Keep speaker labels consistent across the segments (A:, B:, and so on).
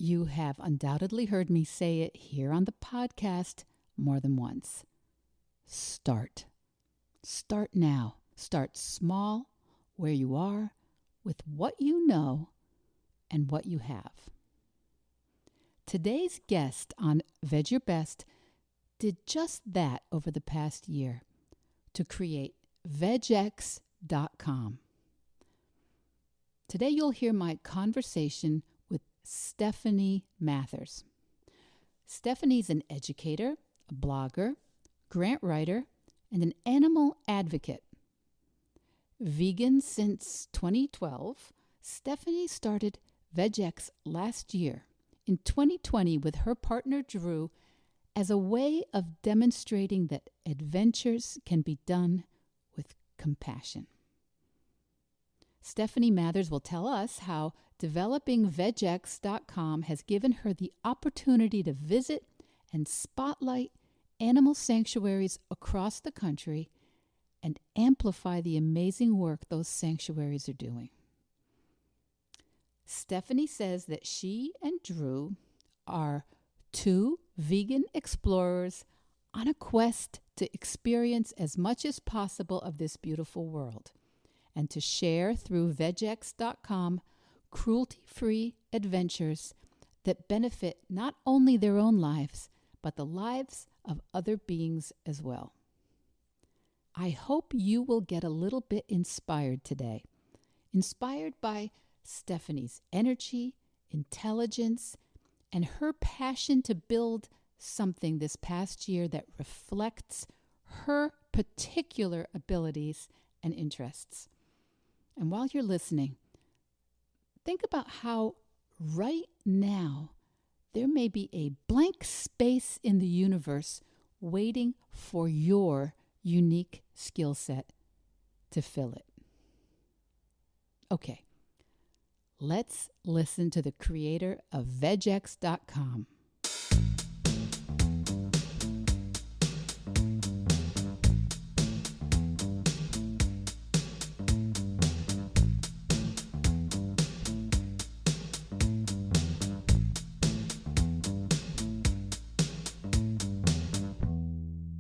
A: You have undoubtedly heard me say it here on the podcast more than once. Start. Start now. Start small, where you are, with what you know and what you have. Today's guest on Vedge Your Best did just that over the past year to create VedgeX.com. Today you'll hear my conversation with Stephanie Mathers. Stephanie's an educator, a blogger, grant writer, and an animal advocate. Vegan since 2012, Stephanie started VedgeX last year in 2020 with her partner Drew as a way of demonstrating that adventures can be done with compassion. Stephanie Mathers will tell us how developing VedgeX.com has given her the opportunity to visit and spotlight animal sanctuaries across the country and amplify the amazing work those sanctuaries are doing. Stephanie says that she and Drew are two vegan explorers on a quest to experience as much as possible of this beautiful world and to share through VedgeX.com cruelty-free adventures that benefit not only their own lives, but the lives of other beings as well. I hope you will get a little bit inspired today. Inspired by Stephanie's energy, intelligence, and her passion to build something this past year that reflects her particular abilities and interests. And while you're listening, think about how right now there may be a blank space in the universe waiting for your unique skill set to fill it. Okay, let's listen to the creator of VedgeX.com.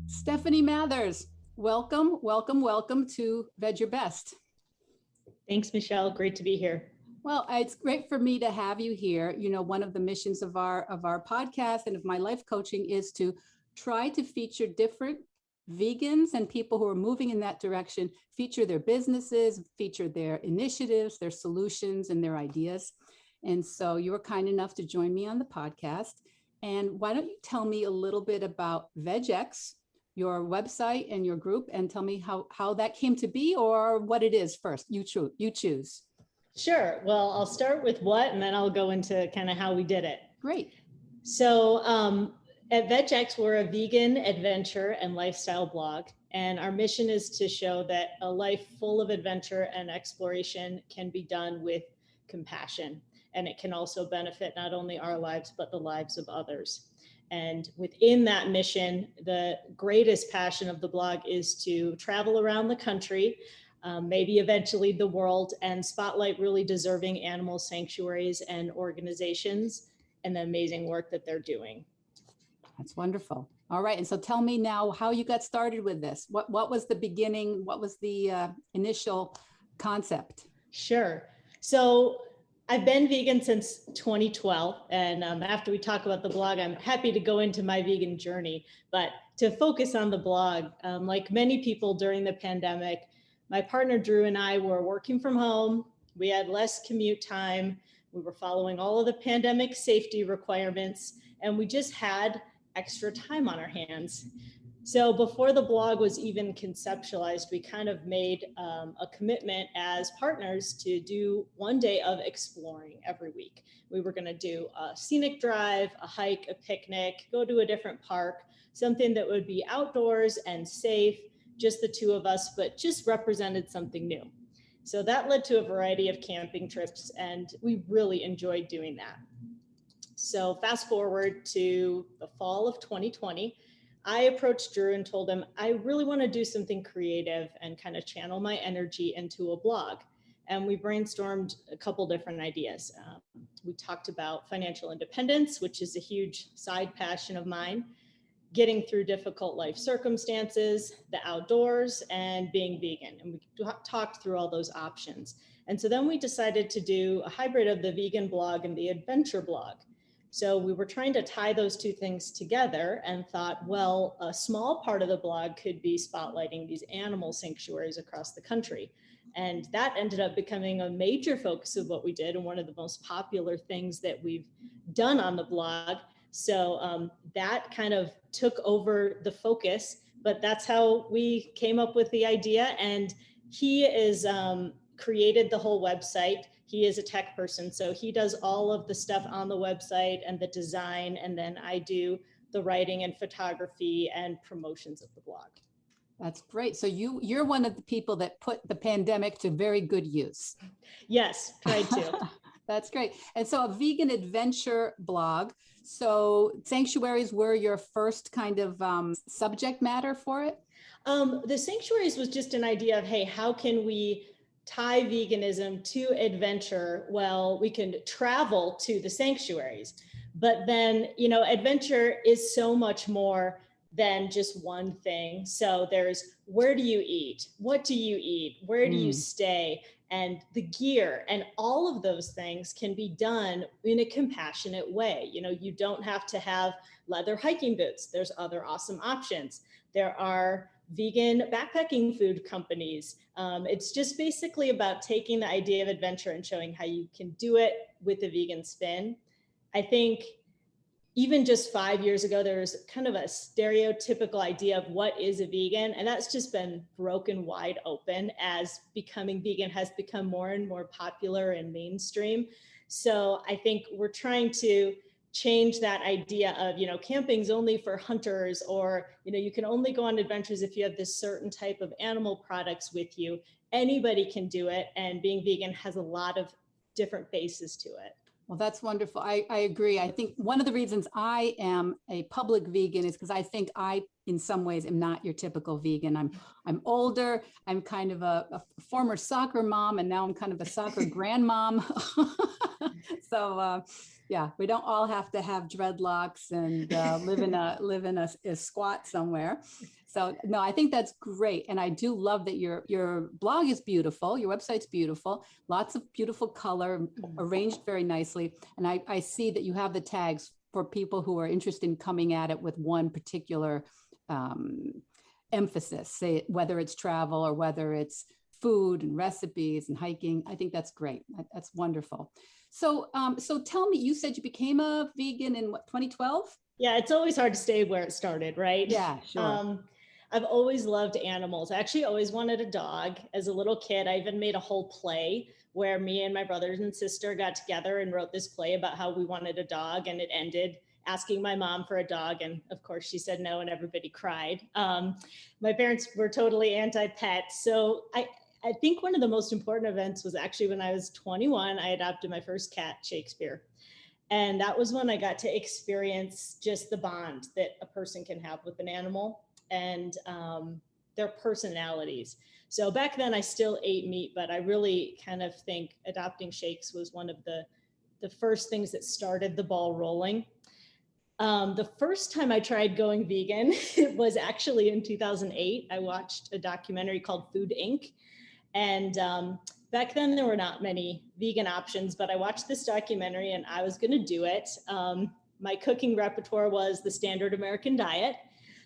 A: Stephanie Mathers, welcome to Vedge Your Best.
B: Thanks, Michelle. Great to be here.
A: Well, it's great for me to have you here. You know, one of the missions of our podcast and of my life coaching is to try to feature different vegans and people who are moving in that direction, feature their businesses, feature their initiatives, their solutions, and their ideas. And so you were kind enough to join me on the podcast. And why don't you tell me a little bit about VedgeX, your website and your group, and tell me how that came to be or what it is first. You choose.
B: Sure. Well, I'll start with what, and then I'll go into kind of how we did it.
A: Great.
B: So at VedgeX, we're a vegan adventure and lifestyle blog. And our mission is to show that a life full of adventure and exploration can be done with compassion. And it can also benefit not only our lives, but the lives of others. And within that mission, the greatest passion of the blog is to travel around the country, maybe eventually the world, and spotlight really deserving animal sanctuaries and organizations and the amazing work that they're doing.
A: That's wonderful. All right. And so tell me now how you got started with this. What was the beginning? What was the initial concept?
B: Sure. So I've been vegan since 2012. And after we talk about the blog, I'm happy to go into my vegan journey. But to focus on the blog, like many people during the pandemic, my partner Drew and I were working from home. We had less commute time. We were following all of the pandemic safety requirements, and we just had extra time on our hands. So before the blog was even conceptualized, we kind of made a commitment as partners to do one day of exploring every week. We were going to do a scenic drive, a hike, a picnic, go to a different park, something that would be outdoors and safe, just the two of us, but just represented something new. So that led to a variety of camping trips, and we really enjoyed doing that. So fast forward to the fall of 2020, I approached Drew and told him, I really want to do something creative and kind of channel my energy into a blog. And we brainstormed a couple different ideas. We talked about financial independence, which is a huge side passion of mine, getting through difficult life circumstances, the outdoors, and being vegan. And we talked through all those options. And so then we decided to do a hybrid of the vegan blog and the adventure blog. So we were trying to tie those two things together and thought, well, a small part of the blog could be spotlighting these animal sanctuaries across the country. And that ended up becoming a major focus of what we did and one of the most popular things that we've done on the blog. So that kind of took over the focus, but that's how we came up with the idea. And he is created the whole website. He is a tech person, so he does all of the stuff on the website and the design, and then I do the writing and photography and promotions of the blog.
A: That's great. So you're one of the people that put the pandemic to very good use.
B: Yes, tried to.
A: That's great. And so a vegan adventure blog. So sanctuaries were your first kind of subject matter for it?
B: The sanctuaries was just an idea of, hey, how can we tie veganism to adventure? Well, we can travel to the sanctuaries, but then, you know, adventure is so much more than just one thing. So there's, where do you eat? What do you eat? Where do you stay? And the gear, and all of those things can be done in a compassionate way. You know, you don't have to have leather hiking boots. There's other awesome options. There are vegan backpacking food companies. It's just basically about taking the idea of adventure and showing how you can do it with a vegan spin. I think even just 5 years ago, there was kind of a stereotypical idea of what is a vegan, and that's just been broken wide open as becoming vegan has become more and more popular and mainstream. So I think we're trying to change that idea of, you know, camping's only for hunters, or, you know, you can only go on adventures if you have this certain type of animal products with you. Anybody can do it, and being vegan has a lot of different faces to it.
A: Well, that's wonderful. I agree. I think one of the reasons I am a public vegan is because I think I, in some ways, am not your typical vegan. I'm older. I'm kind of a former soccer mom, and now I'm kind of a soccer grandmom. So yeah, we don't all have to have dreadlocks and live in a squat somewhere. So no, I think that's great. And I do love that your blog is beautiful. Your website's beautiful. Lots of beautiful color, arranged very nicely. And I see that you have the tags for people who are interested in coming at it with one particular emphasis, say whether it's travel or whether it's food and recipes and hiking. I think that's great. That's wonderful. So so tell me, you said you became a vegan in what, 2012?
B: Yeah, it's always hard to stay where it started, right?
A: Yeah, sure.
B: I've always loved animals. I actually always wanted a dog as a little kid. I even made a whole play where me and my brothers and sister got together and wrote this play about how we wanted a dog, and it ended asking my mom for a dog, and of course she said no, and everybody cried. My parents were totally anti-pet, so I think one of the most important events was actually when I was 21. I adopted my first cat, Shakespeare. And that was when I got to experience just the bond that a person can have with an animal and their personalities. So back then I still ate meat, but I really kind of think adopting Shakes was one of the first things that started the ball rolling. The first time I tried going vegan, it was actually in 2008. I watched a documentary called Food Inc. And back then there were not many vegan options, but I watched this documentary and I was going to do it. My cooking repertoire was the standard American diet.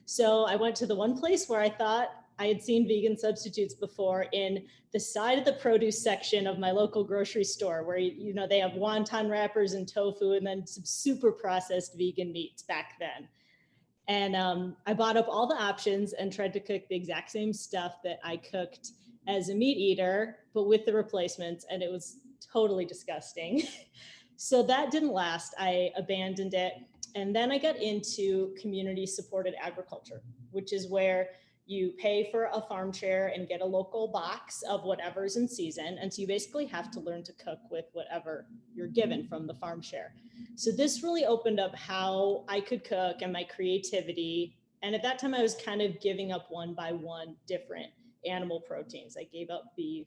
B: So I went to the one place where I thought I had seen vegan substitutes before, in the side of the produce section of my local grocery store, where, you know, they have wonton wrappers and tofu and then some super processed vegan meats back then. And I bought up all the options and tried to cook the exact same stuff that I cooked as a meat eater, but with the replacements, and it was totally disgusting. So that didn't last. I abandoned it. And then I got into community supported agriculture, which is where you pay for a farm share and get a local box of whatever's in season. And so you basically have to learn to cook with whatever you're given from the farm share. So this really opened up how I could cook and my creativity. And at that time, I was kind of giving up one by one different animal proteins. I gave up beef,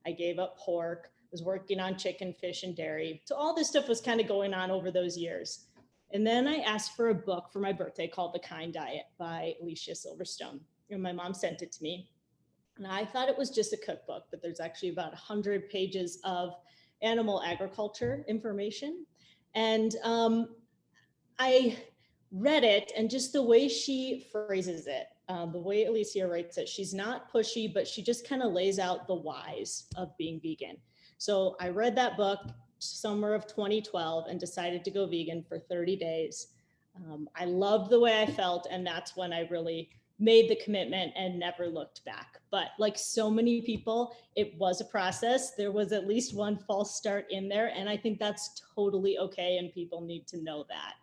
B: I gave up pork, was working on chicken, fish, and dairy. So all this stuff was kind of going on over those years. And then I asked for a book for my birthday called The Kind Diet by Alicia Silverstone. And my mom sent it to me. And I thought it was just a cookbook, but there's actually about 100 pages of animal agriculture information. And I read it, and just the way she phrases it, the way Alicia writes it, she's not pushy, but she just kind of lays out the whys of being vegan. So I read that book summer of 2012 and decided to go vegan for 30 days. I loved the way I felt, and that's when I really made the commitment and never looked back. But like so many people, it was a process. There was at least one false start in there, and I think that's totally okay, and people need to know that.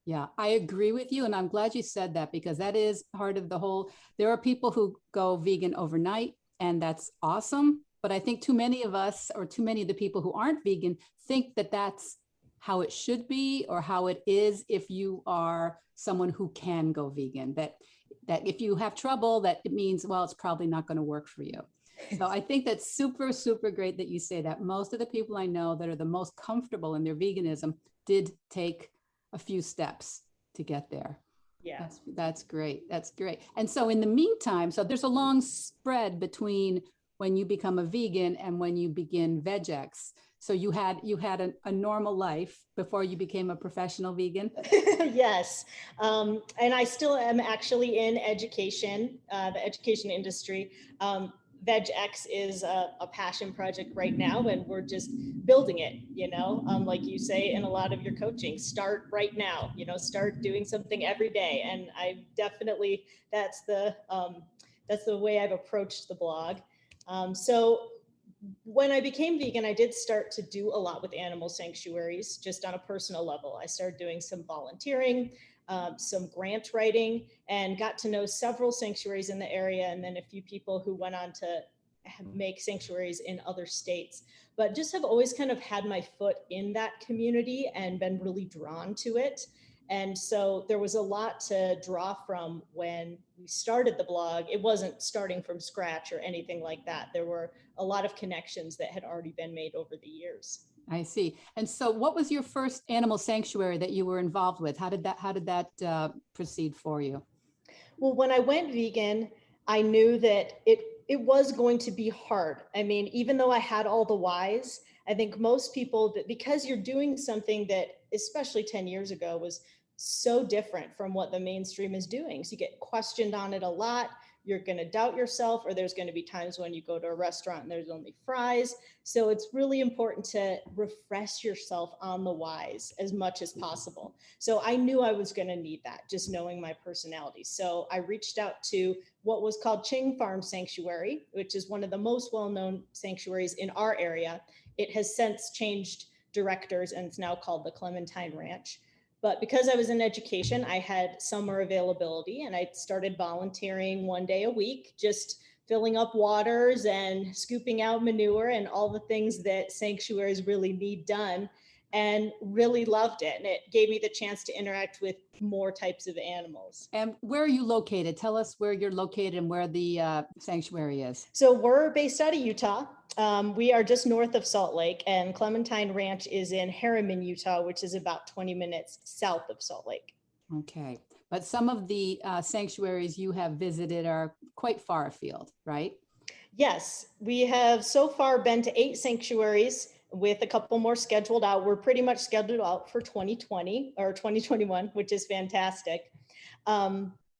A: Yeah, I agree with you. And I'm glad you said that, because that is part of the whole. There are people who go vegan overnight, and that's awesome. But I think too many of us, or too many of the people who aren't vegan, think that that's how it should be, or how it is if you are someone who can go vegan. That if you have trouble, that it means, well, it's probably not going to work for you. So I think that's super, super great that you say that. Most of the people I know that are the most comfortable in their veganism did take a few steps to get there.
B: Yeah.
A: That's great. That's great. And so in the meantime, so there's a long spread between when you become a vegan and when you begin VegX. So you had a normal life before you became a professional vegan?
B: Yes. And I still am actually in education, the education industry. VegX is a passion project right now, and we're just building it, like you say in a lot of your coaching, start right now, start doing something every day. And I definitely, that's the way I've approached the blog. So when I became vegan, I did start to do a lot with animal sanctuaries, just on a personal level. I started doing some volunteering, some grant writing, and got to know several sanctuaries in the area, and then a few people who went on to make sanctuaries in other states. But just have always kind of had my foot in that community and been really drawn to it. And so there was a lot to draw from when we started the blog. It wasn't starting from scratch or anything like that. There were a lot of connections that had already been made over the years.
A: I see. And so what was your first animal sanctuary that you were involved with? How did that proceed for you?
B: Well, when I went vegan, I knew that it was going to be hard. I mean, even though I had all the whys, I think most people, that because you're doing something that, especially 10 years ago, was so different from what the mainstream is doing. So you get questioned on it a lot. You're going to doubt yourself, or there's going to be times when you go to a restaurant and there's only fries. So it's really important to refresh yourself on the whys as much as possible. So I knew I was going to need that, just knowing my personality. So I reached out to what was called Ching Farm Sanctuary, which is one of the most well-known sanctuaries in our area. It has since changed directors, and it's now called the Clementine Ranch. But because I was in education, I had summer availability, and I started volunteering one day a week, just filling up waters and scooping out manure and all the things that sanctuaries really need done, and really loved it. And it gave me the chance to interact with more types of animals.
A: And where are you located? Tell us where you're located and where the sanctuary is.
B: So we're based out of Utah. We are just north of Salt Lake, and Clementine Ranch is in Harriman, Utah, which is about 20 minutes south of Salt Lake.
A: Okay. But some of the sanctuaries you have visited are quite far afield, right?
B: Yes, we have so far been to 8 sanctuaries, with a couple more scheduled out. We're pretty much scheduled out for 2020 or 2021, which is fantastic.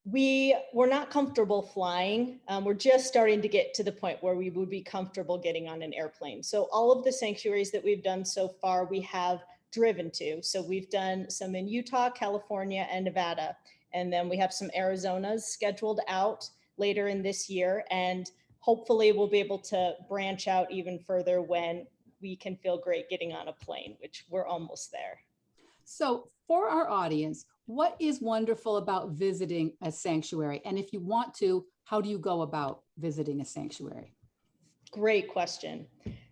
B: We were not comfortable flying. We're just starting to get to the point where we would be comfortable getting on an airplane. So all of the sanctuaries that we've done so far, we have driven to. So we've done some in Utah, California, and Nevada. And then we have some Arizonas scheduled out later in this year. And hopefully we'll be able to branch out even further when we can feel great getting on a plane, which we're almost there.
A: So for our audience, what is wonderful about visiting a sanctuary? And if you want to, how do you go about visiting a sanctuary?
B: Great question.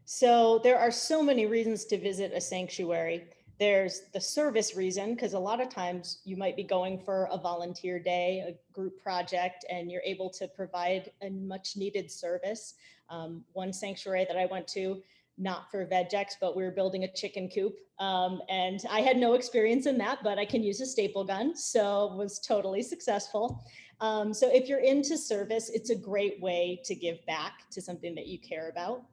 B: So there are so many reasons to visit a sanctuary. There's the service reason, because a lot of times you might be going for a volunteer day, a group project, and you're able to provide a much needed service. One sanctuary that I went to, not for VegX, but we were building a chicken coop. And I had no experience in that, but I can use a staple gun. So was totally successful. So if you're into service, it's a great way to give back to something that you care about.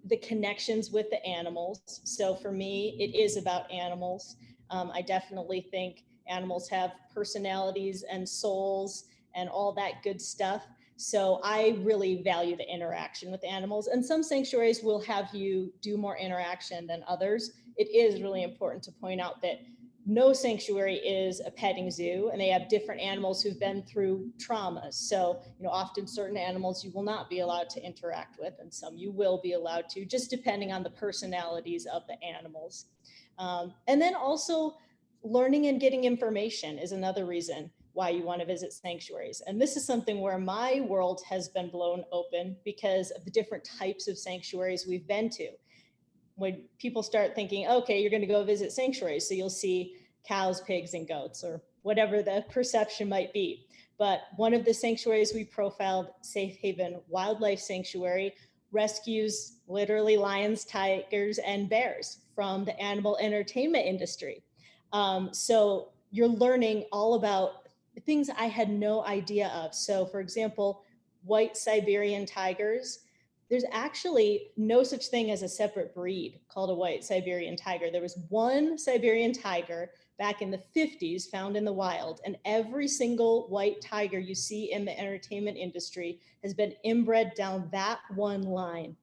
B: The connections with the animals. So for me, it is about animals. I definitely think animals have personalities and souls and all that good stuff. So I really value the interaction with animals. And some sanctuaries will have you do more interaction than others. It is really important to point out that no sanctuary is a petting zoo, and they have different animals who've been through traumas. So, often certain animals you will not be allowed to interact with, and some you will be allowed to, just depending on the personalities of the animals. And then also learning and getting information is another reason why you want to visit sanctuaries. And this is something where my world has been blown open because of the different types of sanctuaries we've been to. When people start thinking, okay, you're going to go visit sanctuaries, so you'll see cows, pigs, and goats, or whatever the perception might be. But one of the sanctuaries we profiled, Safe Haven Wildlife Sanctuary, rescues literally lions, tigers, and bears from the animal entertainment industry. So you're learning all about things I had no idea of. So, for example, white Siberian tigers, there's actually no such thing as a separate breed called a white Siberian tiger. There was one Siberian tiger back in the 50s found in the wild, and every single white tiger you see in the entertainment industry has been inbred down that one line.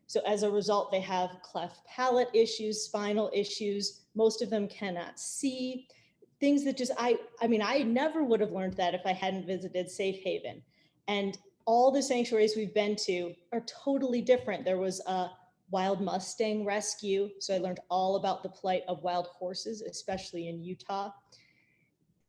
B: So as a result, they have cleft palate issues, spinal issues. Most of them cannot see. Things that just, I never would have learned that if I hadn't visited Safe Haven. And all the sanctuaries we've been to are totally different. There was a wild Mustang rescue. So I learned all about the plight of wild horses, especially in Utah.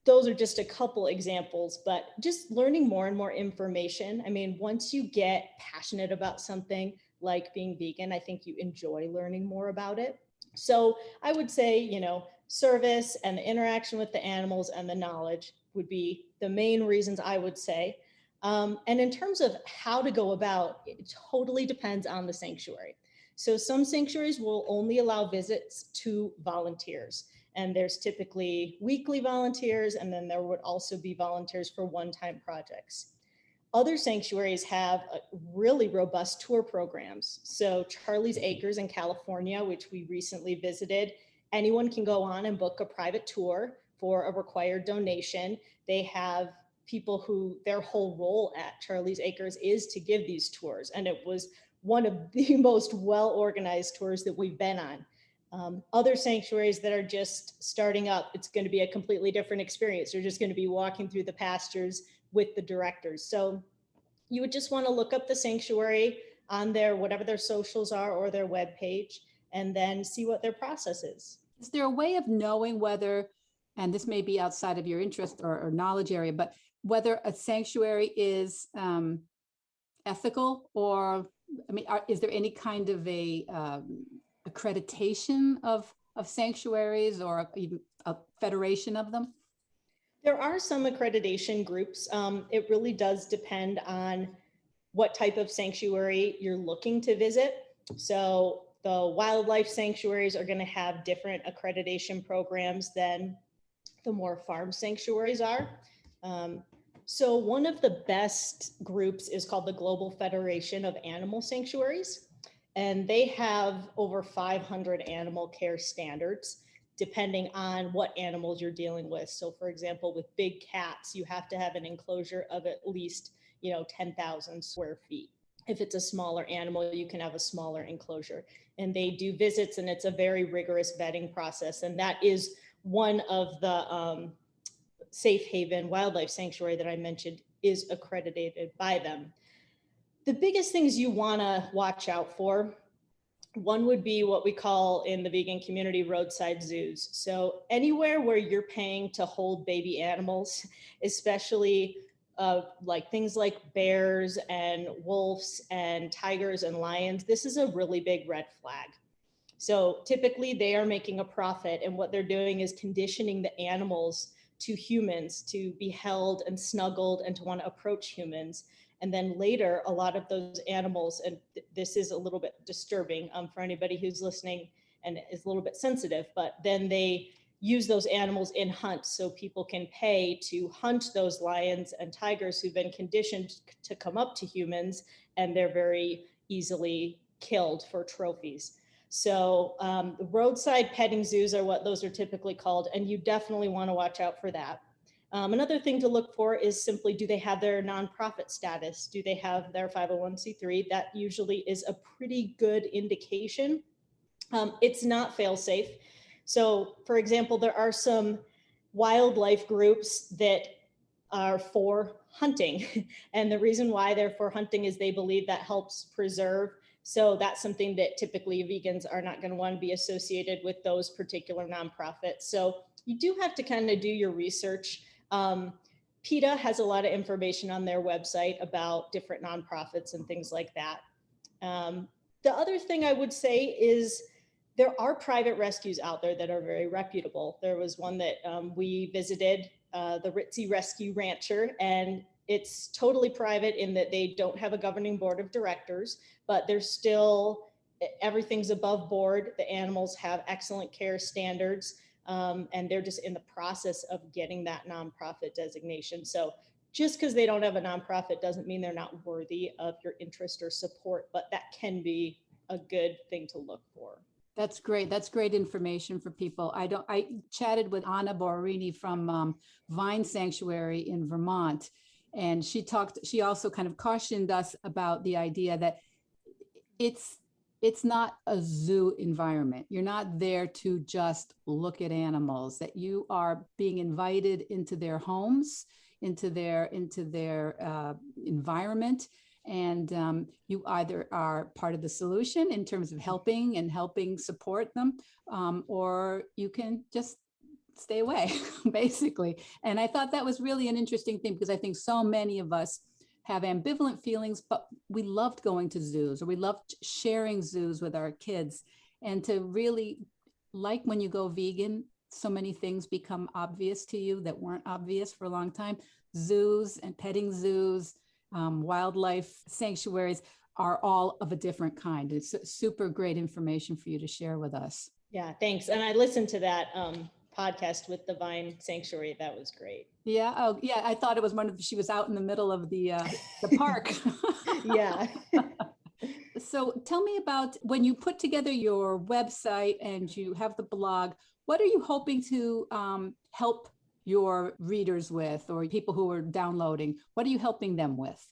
B: Those are just a couple examples, but just learning more and more information. I mean, once you get passionate about something like being vegan, I think you enjoy learning more about it. So I would say, service and the interaction with the animals and the knowledge would be the main reasons I would say. And in terms of how to go about, it totally depends on the sanctuary. So some sanctuaries will only allow visits to volunteers. And there's typically weekly volunteers, and then there would also be volunteers for one-time projects. Other sanctuaries have really robust tour programs. So Charlie's Acres in California, which we recently visited, anyone can go on and book a private tour for a required donation. They have people who their whole role at Charlie's Acres is to give these tours. And it was one of the most well-organized tours that we've been on. Other sanctuaries that are just starting up, it's going to be a completely different experience. You're just going to be walking through the pastures with the directors. So you would just want to look up the sanctuary on their, whatever their socials are or their webpage, and then see what their process is.
A: Is there a way of knowing whether, and this may be outside of your interest or knowledge area, but whether a sanctuary is ethical, or, is there any kind of a accreditation of sanctuaries, or even a federation of them?
B: There are some accreditation groups. It really does depend on what type of sanctuary you're looking to visit. So the wildlife sanctuaries are going to have different accreditation programs than the more farm sanctuaries are. So one of the best groups is called the Global Federation of Animal Sanctuaries, and they have over 500 animal care standards depending on what animals you're dealing with. So for example, with big cats, you have to have an enclosure of at least 10,000 square feet. If it's a smaller animal, you can have a smaller enclosure. And they do visits, and it's a very rigorous vetting process. And that is one of the Safe Haven Wildlife Sanctuary that I mentioned is accredited by them. The biggest things you want to watch out for, one would be what we call in the vegan community roadside zoos. So anywhere where you're paying to hold baby animals, especially like things like bears and wolves and tigers and lions, this is a really big red flag. So typically they are making a profit, and what they're doing is conditioning the animals to humans to be held and snuggled and to want to approach humans. And then later, a lot of those animals, and this is a little bit disturbing for anybody who's listening and is a little bit sensitive, but then they use those animals in hunts, so people can pay to hunt those lions and tigers who've been conditioned to come up to humans, and they're very easily killed for trophies. So roadside petting zoos are what those are typically called, and you definitely want to watch out for that. Another thing to look for is simply, do they have their nonprofit status? Do they have their 501c3? That usually is a pretty good indication. It's not fail-safe. So for example, there are some wildlife groups that are for hunting. And the reason why they're for hunting is they believe that helps preserve. So that's something that typically vegans are not going to want to be associated with those particular nonprofits. So you do have to kind of do your research. PETA has a lot of information on their website about different nonprofits and things like that. The other thing I would say is there are private rescues out there that are very reputable. There was one that we visited, the Ritzy Rescue Rancher, and it's totally private in that they don't have a governing board of directors, but they're still, everything's above board. The animals have excellent care standards, and they're just in the process of getting that nonprofit designation. So just because they don't have a nonprofit doesn't mean they're not worthy of your interest or support, but that can be a good thing to look for.
A: That's great. That's great information for people. I chatted with Anna Borini from Vine Sanctuary in Vermont, and she also kind of cautioned us about the idea that it's not a zoo environment. You're not there to just look at animals, that you are being invited into their homes, into their environment. And you either are part of the solution in terms of helping support them, or you can just stay away, basically. And I thought that was really an interesting thing, because I think so many of us have ambivalent feelings, but we loved going to zoos, or we loved sharing zoos with our kids. And to really, like when you go vegan, so many things become obvious to you that weren't obvious for a long time. Zoos and petting zoos, wildlife sanctuaries are all of a different kind. It's super great information for you to share with us.
B: Yeah, thanks. And I listened to that podcast with the Vine Sanctuary. That was great.
A: Yeah. Oh, yeah. I thought it was she was out in the middle of the park.
B: Yeah.
A: So tell me about when you put together your website and you have the blog, what are you hoping to help your readers with, or people who are downloading? What are you helping them with?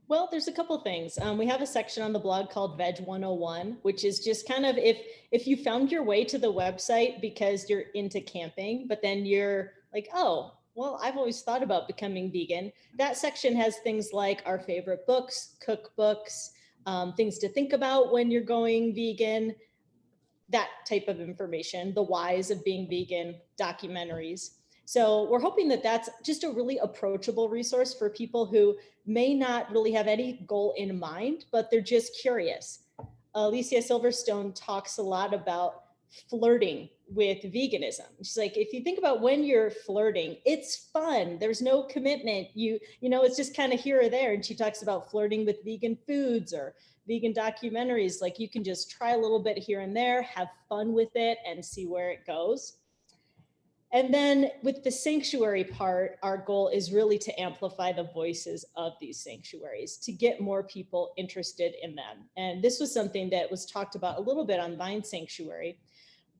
B: Well, there's a couple of things. We have a section on the blog called Vedge 101, which is just kind of if you found your way to the website because you're into camping, but then you're like, oh, well, I've always thought about becoming vegan. That section has things like our favorite books, cookbooks, things to think about when you're going vegan, that type of information, the whys of being vegan, documentaries. So we're hoping that that's just a really approachable resource for people who may not really have any goal in mind, but they're just curious. Alicia Silverstone talks a lot about flirting with veganism. She's like, if you think about when you're flirting, it's fun. There's no commitment. You know, it's just kind of here or there. And she talks about flirting with vegan foods or vegan documentaries. Like, you can just try a little bit here and there, have fun with it, and see where it goes. And then with the sanctuary part, our goal is really to amplify the voices of these sanctuaries, to get more people interested in them. And this was something that was talked about a little bit on Vine Sanctuary.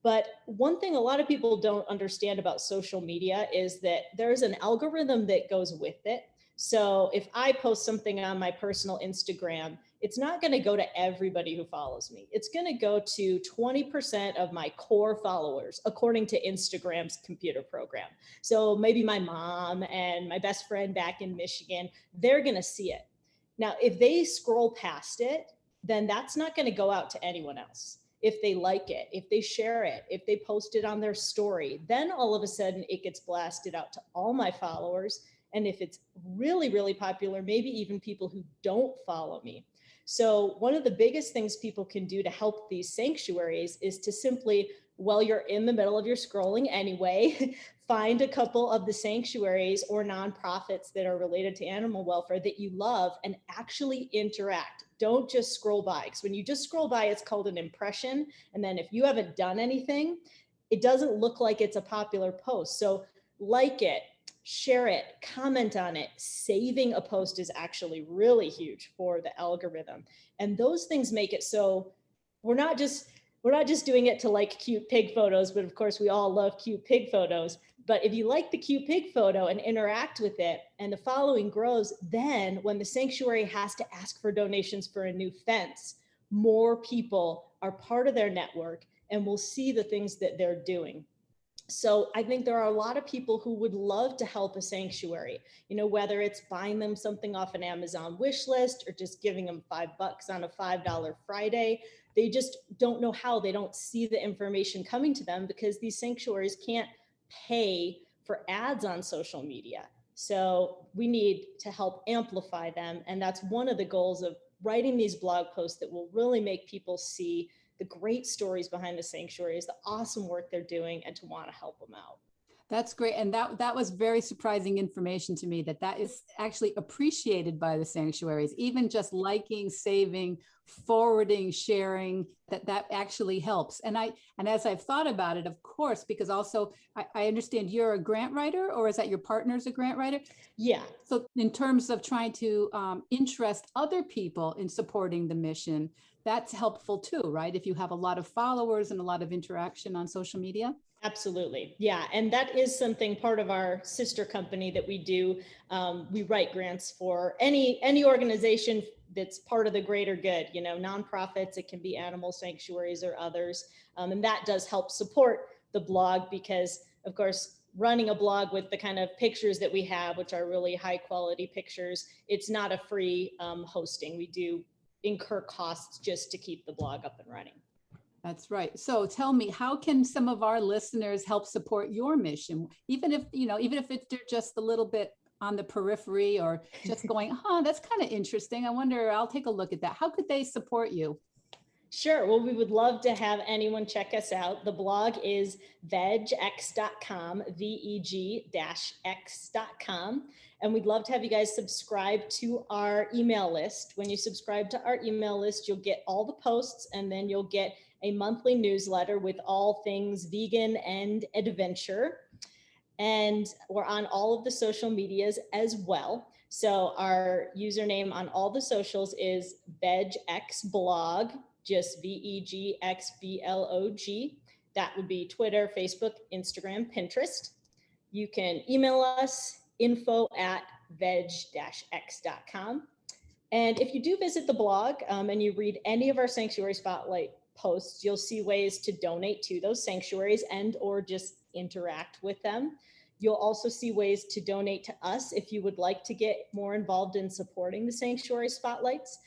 B: But one thing a lot of people don't understand about social media is that there's an algorithm that goes with it. So if I post something on my personal Instagram, it's not going to go to everybody who follows me. It's going to go to 20% of my core followers, according to Instagram's computer program. So maybe my mom and my best friend back in Michigan, they're going to see it. Now, if they scroll past it, then that's not going to go out to anyone else. If they like it, if they share it, if they post it on their story, then all of a sudden it gets blasted out to all my followers. And if it's really, really popular, maybe even people who don't follow me. So one of the biggest things people can do to help these sanctuaries is to simply while you're in the middle of your scrolling anyway, find a couple of the sanctuaries or nonprofits that are related to animal welfare that you love and actually interact. Don't just scroll by, because when you just scroll by, it's called an impression. And then if you haven't done anything, it doesn't look like it's a popular post. So like it, share it, comment on it. Saving a post is actually really huge for the algorithm. And those things make it so we're not just doing it to like cute pig photos, but of course we all love cute pig photos. But if you like the cute pig photo and interact with it and the following grows, then when the sanctuary has to ask for donations for a new fence, more people are part of their network and will see the things that they're doing. So I think there are a lot of people who would love to help a sanctuary, whether it's buying them something off an Amazon wish list or just giving them $5 on a $5 Friday. They just don't know how. They don't see the information coming to them because these sanctuaries can't pay for ads on social media. So we need to help amplify them. And that's one of the goals of writing these blog posts that will really make people see the great stories behind the sanctuaries, the awesome work they're doing, and to want to help them out.
A: That's great. And that was very surprising information to me, that is actually appreciated by the sanctuaries, even just liking, saving, forwarding, sharing, that actually helps. And as I've thought about it, of course, because also I understand you're a grant writer, or is that your partner's a grant writer?
B: Yeah.
A: So in terms of trying to interest other people in supporting the mission, that's helpful too, right? If you have a lot of followers and a lot of interaction on social media.
B: Absolutely. Yeah. And that is something, part of our sister company that we do. We write grants for any organization that's part of the greater good, nonprofits, it can be animal sanctuaries or others. And that does help support the blog because, of course, running a blog with the kind of pictures that we have, which are really high quality pictures, it's not a free hosting. We do incur costs just to keep the blog up and running.
A: That's right. So tell me, how can some of our listeners help support your mission? Even if they're just a little bit on the periphery or just going, that's kind of interesting. I wonder, I'll take a look at that. How could they support you?
B: Sure. Well, we would love to have anyone check us out. The blog is vegx.com, VEG-X.com. And we'd love to have you guys subscribe to our email list. When you subscribe to our email list, you'll get all the posts, and then you'll get a monthly newsletter with all things vegan and adventure. And we're on all of the social medias as well. So our username on all the socials is VegXblog, just VEGXBLOG. That would be Twitter, Facebook, Instagram, Pinterest. You can email us info@veg-x.com. And if you do visit the blog and you read any of our Sanctuary Spotlight posts, you'll see ways to donate to those sanctuaries and or just interact with them. You'll also see ways to donate to us if you would like to get more involved in supporting the Sanctuary Spotlights.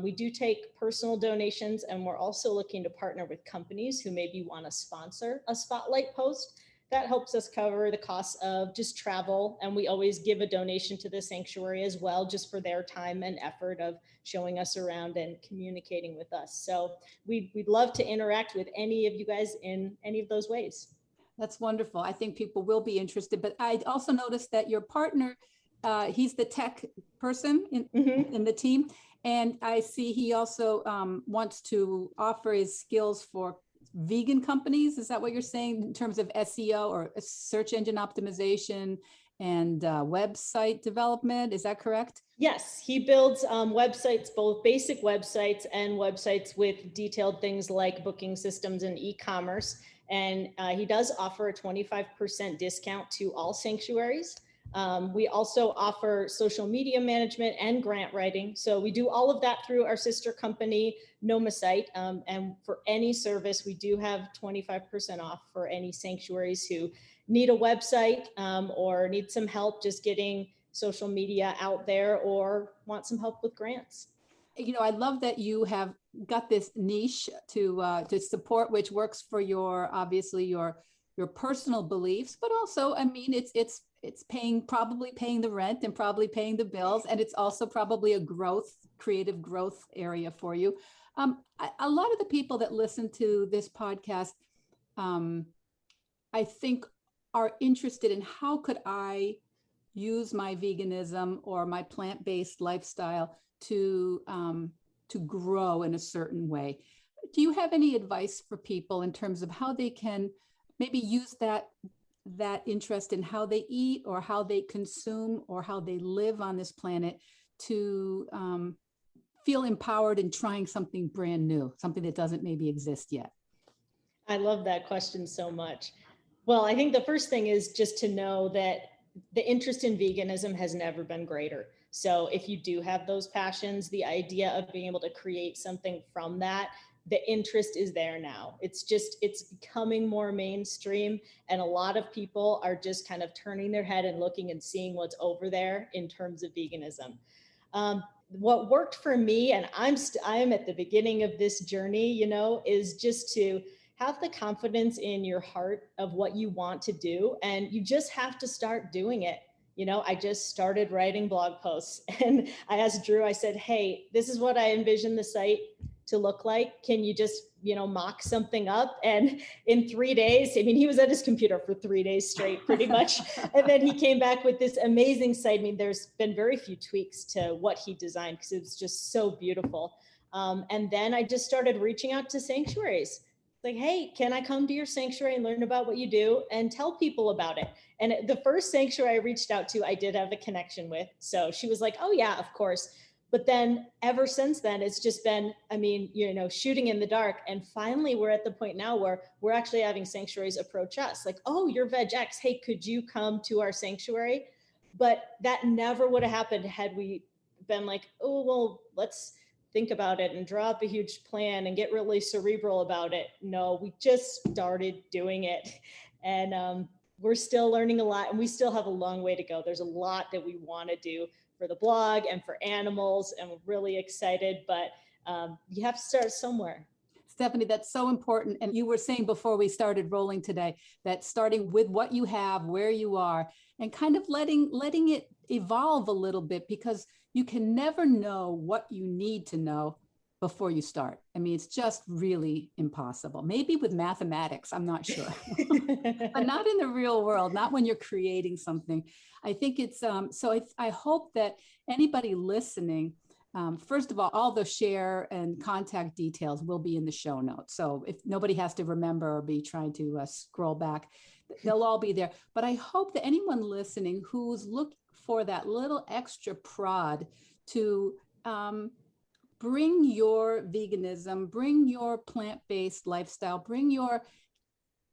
B: We do take personal donations, and we're also looking to partner with companies who maybe want to sponsor a Spotlight post. That helps us cover the costs of just travel. And we always give a donation to the sanctuary as well, just for their time and effort of showing us around and communicating with us. So we'd love to interact with any of you guys in any of those ways.
A: That's wonderful. I think people will be interested. But I also noticed that your partner, he's the tech person in the team. And I see he also wants to offer his skills for vegan companies. Is that what you're saying in terms of SEO or search engine optimization and website development? Is that correct?
B: Yes, he builds websites, both basic websites and websites with detailed things like booking systems and e-commerce. And he does offer a 25% discount to all sanctuaries. We also offer social media management and grant writing. So we do all of that through our sister company, Nomasite. And for any service, we do have 25% off for any sanctuaries who need a website or need some help just getting social media out there or want some help with grants.
A: I love that you have got this niche to support, which works for obviously your personal beliefs, but also, I mean, it's probably paying the rent and probably paying the bills, and it's also probably a creative growth area for you. A lot of the people that listen to this podcast I think, are interested in how could I use my veganism or my plant-based lifestyle to grow in a certain way. Do you have any advice for people in terms of how they can maybe use that interest in how they eat or how they consume or how they live on this planet to feel empowered in trying something brand new, something that doesn't maybe exist yet?
B: I love that question so much. Well, I think the first thing is just to know that the interest in veganism has never been greater. So if you do have those passions, the idea of being able to create something from that, the interest is there now. It's becoming more mainstream. And a lot of people are just kind of turning their head and looking and seeing what's over there in terms of veganism. What worked for me, and I am at the beginning of this journey, is just to have the confidence in your heart of what you want to do, and you just have to start doing it. I just started writing blog posts, and I asked Drew, I said, hey, this is what I envision the site to look like. Can you just, mock something up? And in 3 days, I mean, he was at his computer for 3 days straight, pretty much. And then he came back with this amazing site. I mean, there's been very few tweaks to what he designed because it was just so beautiful. And then I just started reaching out to sanctuaries. Like, hey, can I come to your sanctuary and learn about what you do and tell people about it? And the first sanctuary I reached out to, I did have a connection with. So she was like, oh yeah, of course. But then ever since then, it's just been, I mean, shooting in the dark. And finally, we're at the point now where we're actually having sanctuaries approach us like, oh, you're Vedge X. Hey, could you come to our sanctuary? But that never would have happened had we been like, oh, well, let's think about it and draw up a huge plan and get really cerebral about it. No, we just started doing it. And we're still learning a lot, and we still have a long way to go. There's a lot that we want to do for the blog and for animals, and we're really excited, but you have to start somewhere.
A: Stephanie, that's so important. And you were saying before we started rolling today that starting with what you have, where you are, and kind of letting it evolve a little bit, because you can never know what you need to know before you start. I mean, it's just really impossible. Maybe with mathematics, I'm not sure, but not in the real world, not when you're creating something. I think it's, I hope that anybody listening, first of all the share and contact details will be in the show notes. So if nobody has to remember or be trying to scroll back, they'll all be there. But I hope that anyone listening who's looking for that little extra prod to bring your veganism, bring your plant-based lifestyle,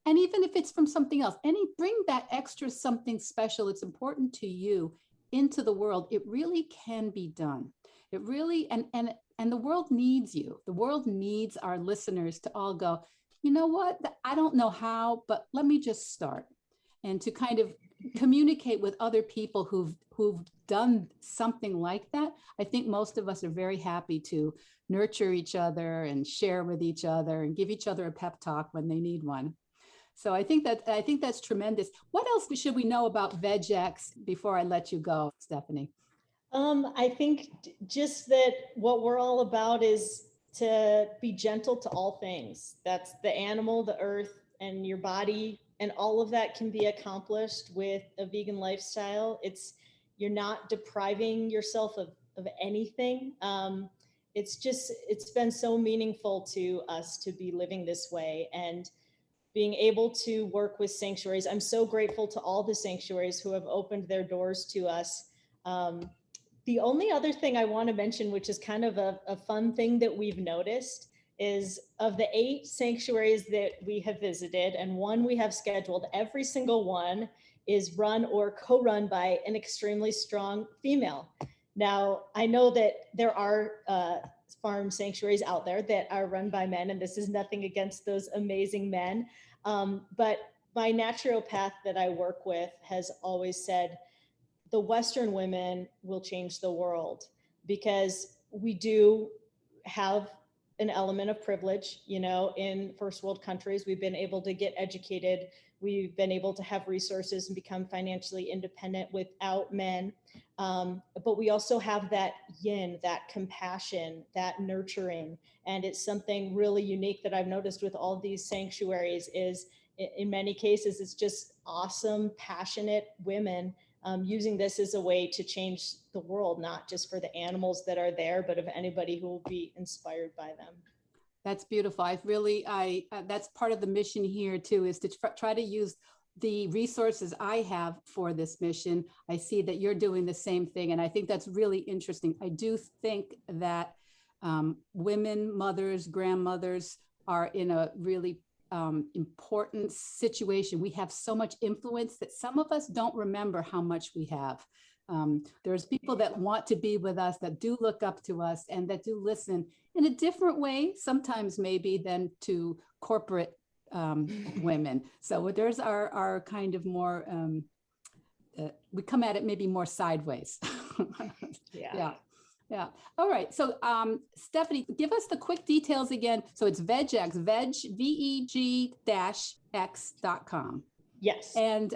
A: and even if it's from something else, bring that extra something special that's important to you into the world. It really can be done. It really, and the world needs you. The world needs our listeners to all go, you know what? I don't know how, but let me just start. And to kind of communicate with other people who've done something like that. I think most of us are very happy to nurture each other and share with each other and give each other a pep talk when they need one. So I think that's tremendous. What else should we know about Vedge X before I let you go, Stephanie?
B: I think just that what we're all about is to be gentle to all things. That's the animal, the earth, and your body, and all of that can be accomplished with a vegan lifestyle. You're not depriving yourself of anything. It's been so meaningful to us to be living this way and being able to work with sanctuaries. I'm so grateful to all the sanctuaries who have opened their doors to us. The only other thing I want to mention, which is kind of a fun thing that we've noticed, is of the 8 sanctuaries that we have visited and one we have scheduled, every single one is run or co-run by an extremely strong female. Now, I know that there are farm sanctuaries out there that are run by men, and this is nothing against those amazing men. But my naturopath that I work with has always said, the Western women will change the world, because we do have an element of privilege. In first world countries, we've been able to get educated. We've been able to have resources and become financially independent without men. But we also have that yin, that compassion, that nurturing. And it's something really unique that I've noticed with all these sanctuaries is in many cases, it's just awesome, passionate women using this as a way to change the world, not just for the animals that are there, but of anybody who will be inspired by them.
A: That's beautiful. That's part of the mission here too, is to try to use the resources I have for this mission. I see that you're doing the same thing. And I think that's really interesting. I do think that women, mothers, grandmothers are in a really important situation. We have so much influence that some of us don't remember how much we have. There's people that want to be with us, that do look up to us, and that do listen in a different way, sometimes maybe, than to corporate women. So there's our kind of more, we come at it maybe more sideways. Yeah. All right. So Stephanie, give us the quick details again. So it's VegX, VEG-X.com.
B: Yes.
A: And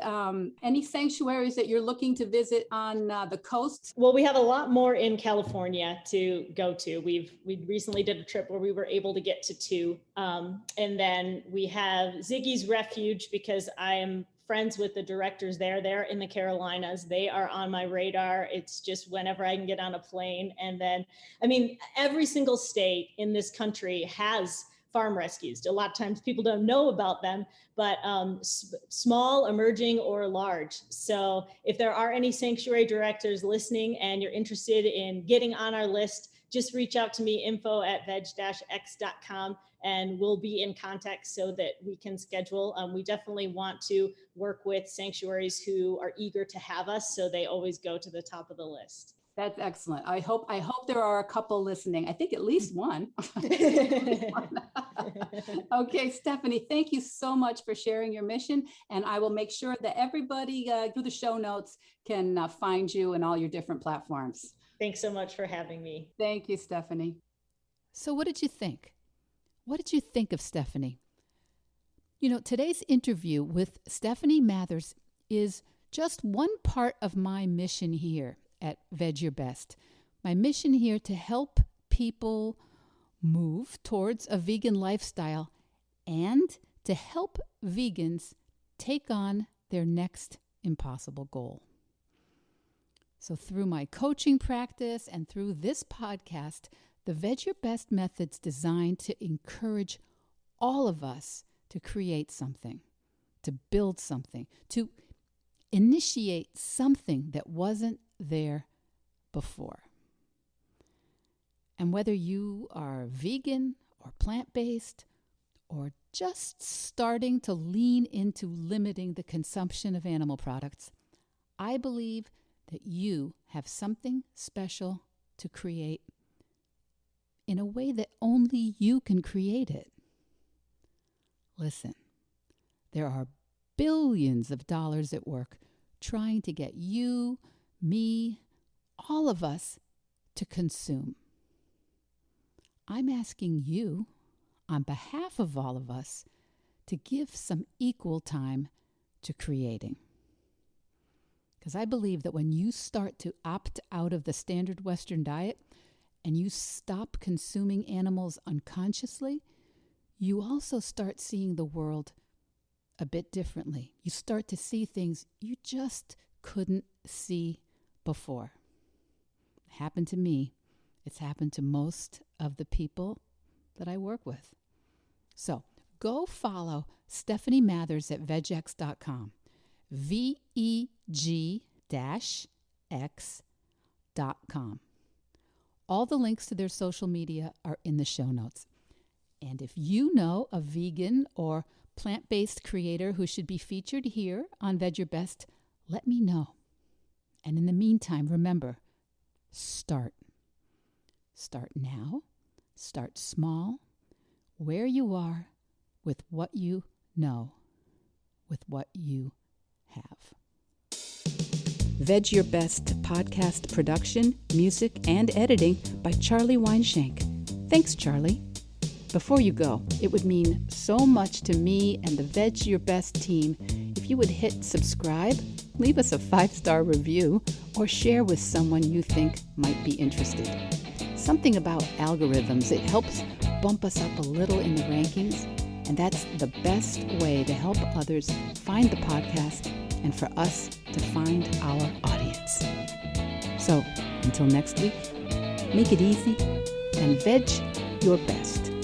A: any sanctuaries that you're looking to visit on the coast?
B: Well, we have a lot more in California to go to. We recently did a trip where we were able to get to 2. And then we have Ziggy's Refuge, because I am friends with the directors there. They're in the Carolinas. They are on my radar. It's just whenever I can get on a plane. And then, every single state in this country has farm rescues. A lot of times people don't know about them, but small, emerging, or large. So if there are any sanctuary directors listening and you're interested in getting on our list, just reach out to me, info@vedge-x.com, and we'll be in contact so that we can schedule. We definitely want to work with sanctuaries who are eager to have us, so they always go to the top of the list.
A: That's excellent. I hope there are a couple listening. I think at least one. Okay, Stephanie, thank you so much for sharing your mission. And I will make sure that everybody through the show notes can find you in all your different platforms.
B: Thanks so much for having me.
A: Thank you, Stephanie. So what did you think? What did you think of Stephanie? Today's interview with Stephanie Mathers is just one part of my mission here at Veg Your Best. My mission here to help people move towards a vegan lifestyle and to help vegans take on their next impossible goal. So through my coaching practice and through this podcast, the Veg Your Best method's designed to encourage all of us to create something, to build something, to initiate something that wasn't there before. And whether you are vegan or plant-based or just starting to lean into limiting the consumption of animal products, I believe that you have something special to create in a way that only you can create it. Listen, there are billions of dollars at work trying to get you, me, all of us to consume. I'm asking you, on behalf of all of us, to give some equal time to creating. Because I believe that when you start to opt out of the standard Western diet and you stop consuming animals unconsciously, you also start seeing the world a bit differently. You start to see things you just couldn't see before. It happened to me. It's happened to most of the people that I work with. So go follow Stephanie Mathers at VegX.com. VEG-X.com. All the links to their social media are in the show notes. And if you know a vegan or plant-based creator who should be featured here on Veg Your Best, let me know. And in the meantime, remember, start. Start now. Start small, where you are, with what you know, with what you have. Veg Your Best podcast production, music, and editing by Charlie Weinshank. Thanks, Charlie. Before you go, it would mean so much to me and the Vedge Your Best team if you would hit subscribe, leave us a 5-star review, or share with someone you think might be interested. Something about algorithms, it helps bump us up a little in the rankings, and that's the best way to help others find the podcast and for us to find our audience. So, until next week, make it easy and veg your best.